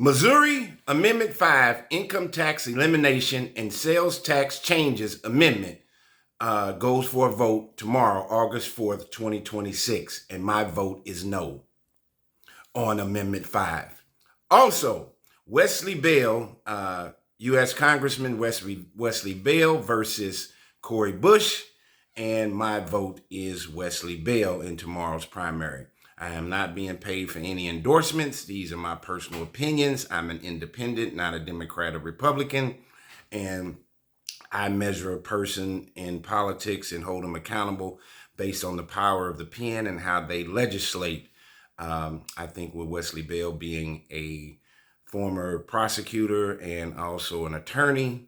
Missouri Amendment 5 Income Tax Elimination and Sales Tax Changes Amendment goes for a vote tomorrow, August 4th, 2026. And my vote is no on Amendment 5. Also, Wesley Bell, U.S. Congressman Wesley Bell versus Cori Bush. And my vote is Wesley Bell in tomorrow's primary. I am not being paid for any endorsements. These are my personal opinions. I'm an independent, not a Democrat or Republican. And I measure a person in politics and hold them accountable based on the power of the pen and how they legislate. I think with Wesley Bell being a former prosecutor and also an attorney,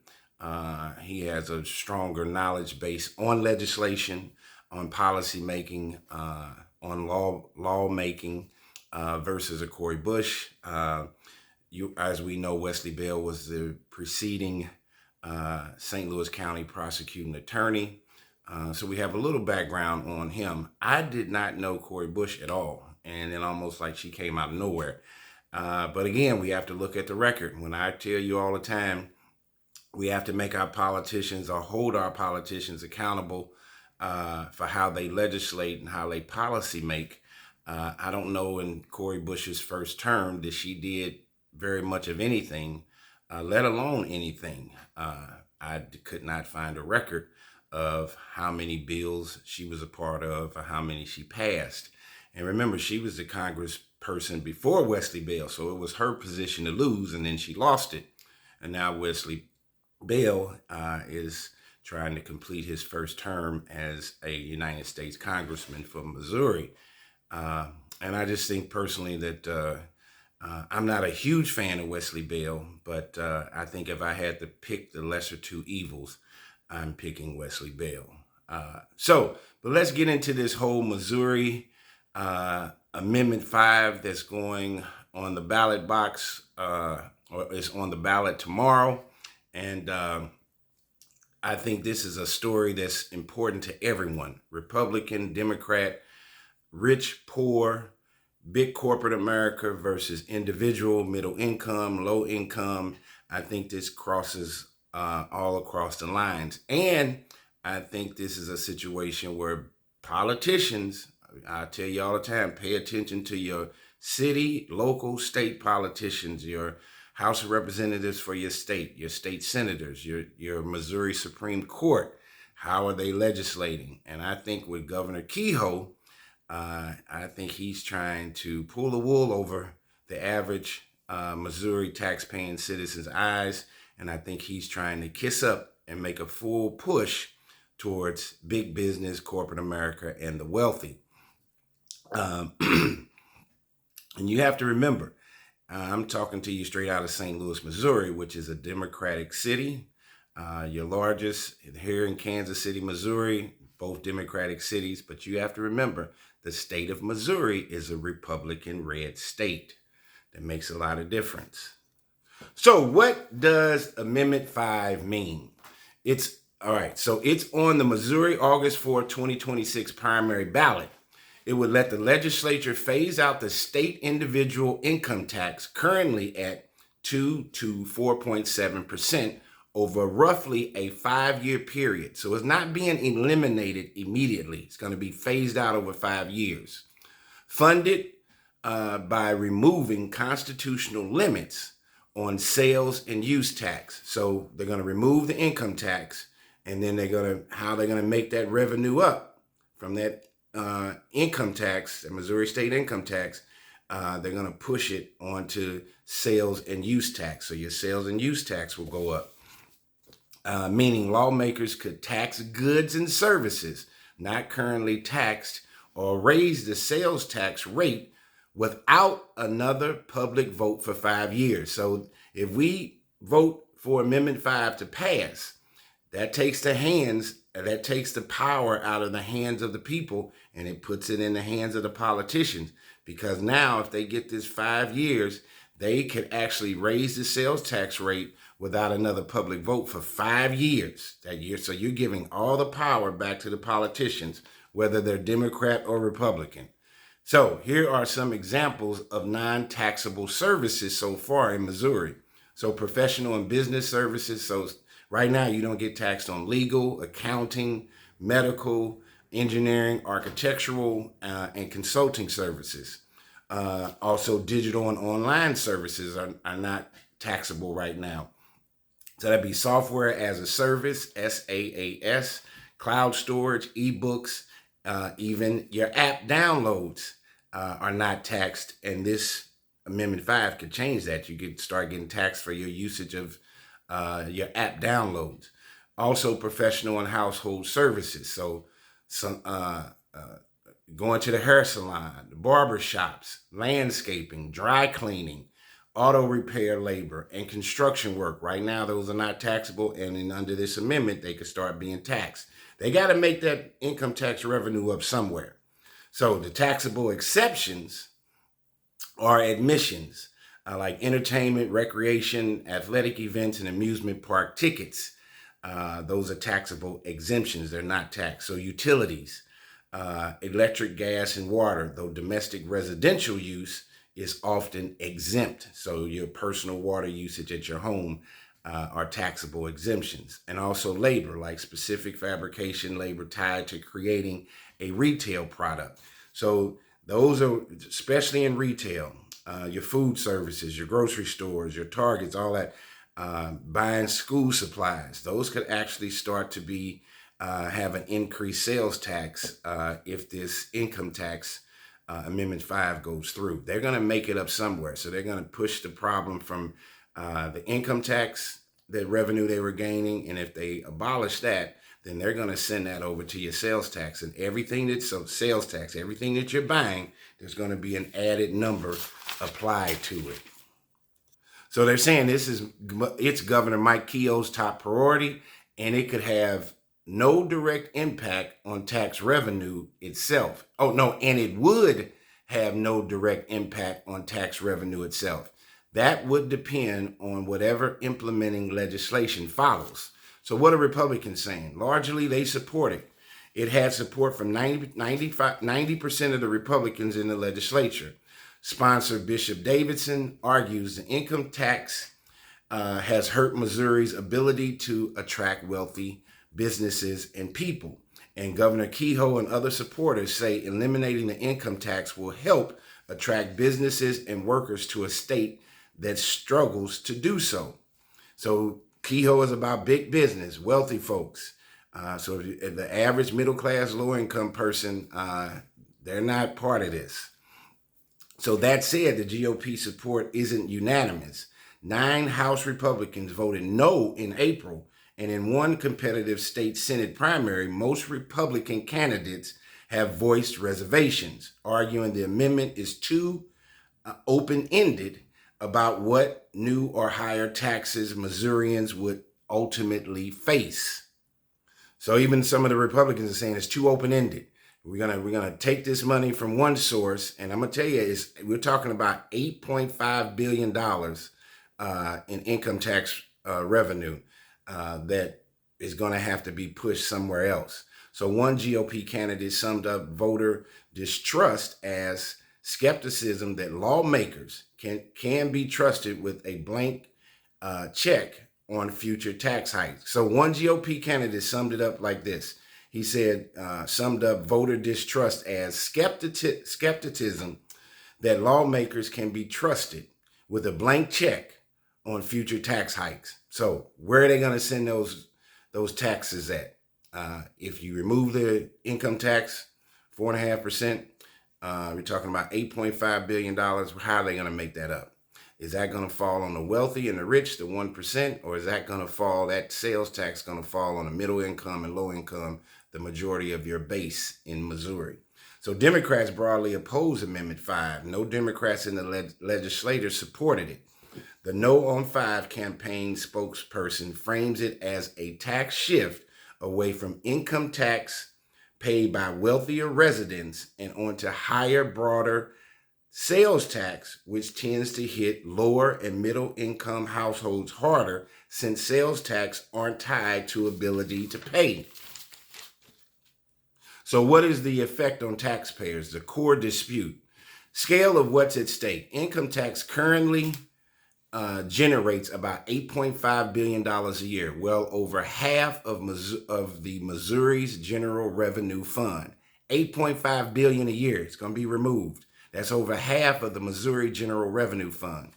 he has a stronger knowledge base on legislation, on policy making, on law making versus a Cori Bush. As we know, Wesley Bell was the preceding St. Louis County prosecuting attorney. So we have a little background on him. I did not know Cori Bush at all. And then almost like she came out of nowhere. But again, we have to look at the record. When I tell you all the time, we have to make our politicians or hold our politicians accountable for how they legislate and how they policy make. I don't know in Cori Bush's first term that she did very much of anything, let alone anything. I could not find a record of how many bills she was a part of or how many she passed. And remember, she was the congressperson before Wesley Bell, so it was her position to lose, and then she lost it. And now Wesley Bell is trying to complete his first term as a United States congressman from Missouri. And I just think personally that I'm not a huge fan of Wesley Bell, but I think if I had to pick the lesser two evils, I'm picking Wesley Bell. But let's get into this whole Missouri Amendment 5 that's going on the ballot box, or is on the ballot tomorrow. And I think this is a story that's important to everyone, Republican, Democrat, rich, poor, big corporate America versus individual, middle income, low income. I think this crosses all across the lines. And I think this is a situation where politicians, I tell you all the time, pay attention to your city, local, state politicians, your House of Representatives for your state senators, your Missouri Supreme Court. How are they legislating? And I think with Governor Kehoe, I think he's trying to pull the wool over the average Missouri taxpaying citizen's eyes. And I think he's trying to kiss up and make a full push towards big business, corporate America, and the wealthy. And you have to remember, I'm talking to you straight out of St. Louis, Missouri, which is a Democratic city. Your largest here in Kansas City, Missouri, both Democratic cities. But you have to remember, the state of Missouri is a Republican red state. That makes a lot of difference. So what does Amendment 5 mean? It's on the Missouri August 4th, 2026 primary ballot. It would let the legislature phase out the state individual income tax currently at 2 to 4.7% over roughly a 5-year period. So it's not being eliminated immediately. It's going to be phased out over 5 years. Funded by removing constitutional limits on sales and use tax. So they're going to remove the income tax, and then how they're going to make that revenue up from that income tax, the Missouri state income tax. They're going to push it onto sales and use tax. So your sales and use tax will go up, meaning lawmakers could tax goods and services not currently taxed or raise the sales tax rate without another public vote for 5 years. So if we vote for Amendment 5 to pass, that takes the power out of the hands of the people, and it puts it in the hands of the politicians. Because now if they get this 5 years, they could actually raise the sales tax rate without another public vote for 5 years that year. So you're giving all the power back to the politicians, whether they're Democrat or Republican. So here are some examples of non-taxable services so far in Missouri. So professional and business services. So right now you don't get taxed on legal, accounting, medical, engineering, architectural, and consulting services. Also digital and online services are not taxable right now. So that'd be software as a service, SaaS, cloud storage, ebooks, even your app downloads are not taxed. And this Amendment 5 could change that. You could start getting taxed for your usage of your app downloads. Also, professional and household services. So, some going to the hair salon, the barber shops, landscaping, dry cleaning, auto repair labor, and construction work. Right now, those are not taxable, and under this amendment, they could start being taxed. They got to make that income tax revenue up somewhere. So the taxable exceptions are admissions, like entertainment, recreation, athletic events, and amusement park tickets. Those are taxable exemptions. They're not taxed. So utilities, electric, gas, and water, though domestic residential use is often exempt. So your personal water usage at your home are taxable exemptions. And also labor, like specific fabrication labor tied to creating a retail product. So those are, especially in retail, your food services, your grocery stores, your Targets, all that, buying school supplies, those could actually start to be have an increased sales tax if this income tax Amendment 5 goes through. They're going to make it up somewhere. So they're going to push the problem from the income tax, that revenue they were gaining. And if they abolish that, then they're going to send that over to your sales tax. And everything that's sales tax, everything that you're buying, there's going to be an added number applied to it. So they're saying it's Governor Mike Keogh's top priority, and it could have no direct impact on tax revenue itself. Oh, no, and it would have no direct impact on tax revenue itself. That would depend on whatever implementing legislation follows. So what are Republicans saying? Largely, they support it. It had support from 90% of the Republicans in the legislature. Sponsor Bishop Davidson argues the income tax has hurt Missouri's ability to attract wealthy businesses and people. And Governor Kehoe and other supporters say eliminating the income tax will help attract businesses and workers to a state that struggles to do so. So Kehoe is about big business, wealthy folks. So the average middle class, low income person, they're not part of this. So that said, the GOP support isn't unanimous. 9 House Republicans voted no in April, and in one competitive state Senate primary, most Republican candidates have voiced reservations, arguing the amendment is too open-ended about what new or higher taxes Missourians would ultimately face. So even some of the Republicans are saying it's too open-ended. We're gonna take this money from one source, and I'm gonna tell you, we're talking about $8.5 billion in income tax revenue that is gonna have to be pushed somewhere else. So one GOP candidate summed up voter distrust as skepticism that lawmakers can be trusted with a blank check on future tax hikes. So one GOP candidate summed it up like this. He said, summed up voter distrust as skepticism that lawmakers can be trusted with a blank check on future tax hikes. So where are they going to send those taxes at? If you remove the income tax, 4.5%, we're talking about $8.5 billion. How are they going to make that up? Is that going to fall on the wealthy and the rich, the 1%, or is that going to fall, that sales tax going to fall on the middle income and low income, the majority of your base in Missouri? So Democrats broadly oppose Amendment 5. No Democrats in the legislature supported it. The No on 5 campaign spokesperson frames it as a tax shift away from income tax paid by wealthier residents and onto higher, broader sales tax, which tends to hit lower and middle income households harder since sales tax aren't tied to ability to pay. So what is the effect on taxpayers? The core dispute. Scale of what's at stake. Income tax currently generates about $8.5 billion a year, well over half of the Missouri's general revenue fund. $8.5 billion a year. It's going to be removed. That's over half of the Missouri General Revenue Fund.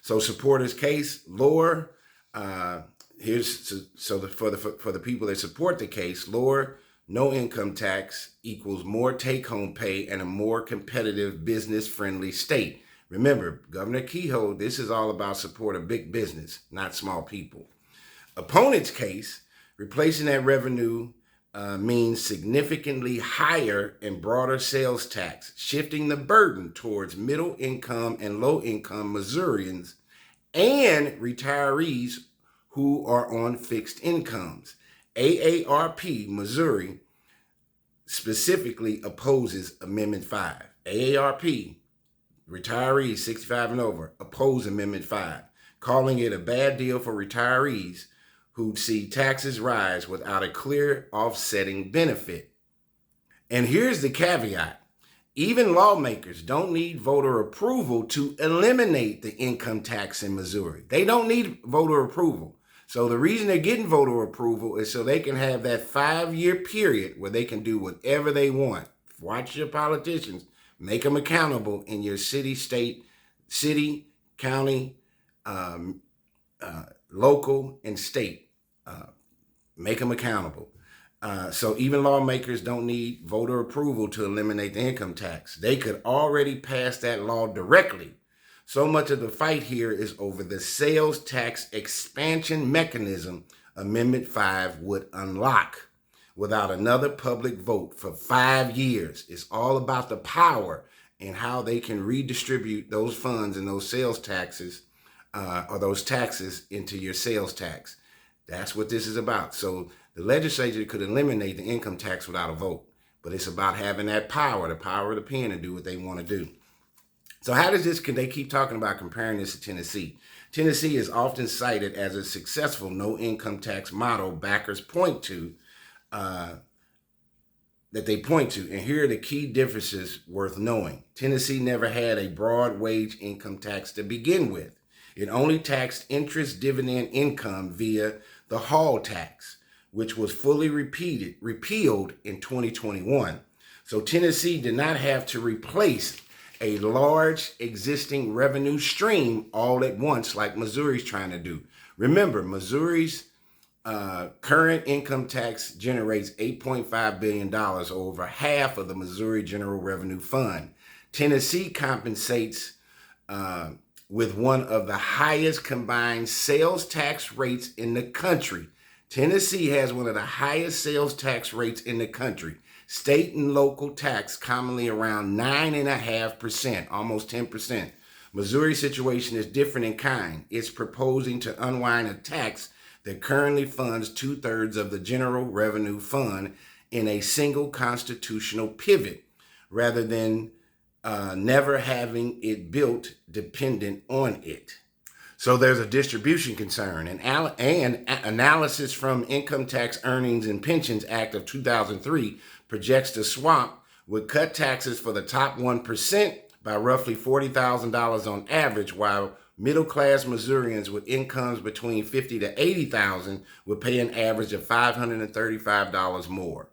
So supporters' case, lower. For the people that support the case, lower no income tax equals more take-home pay and a more competitive, business-friendly state. Remember, Governor Kehoe, this is all about support of big business, not small people. Opponent's case, replacing that revenue means significantly higher and broader sales tax, shifting the burden towards middle income and low income Missourians and retirees who are on fixed incomes. AARP Missouri specifically opposes Amendment 5. AARP, retirees 65 and over, oppose Amendment 5, calling it a bad deal for retirees who'd see taxes rise without a clear offsetting benefit. And here's the caveat. Even lawmakers don't need voter approval to eliminate the income tax in Missouri. They don't need voter approval. So the reason they're getting voter approval is so they can have that 5-year period where they can do whatever they want. Watch your politicians. Make them accountable in your city, county, local, and state. Make them accountable. So even lawmakers don't need voter approval to eliminate the income tax. They could already pass that law directly. So much of the fight here is over the sales tax expansion mechanism Amendment 5 would unlock without another public vote for 5 years. It's all about the power and how they can redistribute those funds and those sales taxes or those taxes into your sales tax. That's what this is about. So the legislature could eliminate the income tax without a vote, but it's about having that power, the power of the pen, to do what they want to do. So how does this, can they keep talking about comparing this to Tennessee? Tennessee is often cited as a successful no income tax model backers point to, and here are the key differences worth knowing. Tennessee never had a broad wage income tax to begin with. It only taxed interest dividend income via the Hall tax, which was fully repealed in 2021. So Tennessee did not have to replace a large existing revenue stream all at once like Missouri's trying to do. Remember, Missouri's current income tax generates $8.5 billion, over half of the Missouri General Revenue Fund. Tennessee compensates with one of the highest combined sales tax rates in the country. Tennessee has one of the highest sales tax rates in the country. State and local tax commonly around 9.5%, almost 10%. Missouri's situation is different in kind. It's proposing to unwind a tax that currently funds 2/3 of the General Revenue Fund in a single constitutional pivot, rather than never having it built dependent on it. So there's a distribution concern, and analysis from Income Tax Earnings and Pensions Act of 2003 projects the swap would cut taxes for the top 1% by roughly $40,000 on average, while middle-class Missourians with incomes between $50,000 to $80,000 would pay an average of $535 more.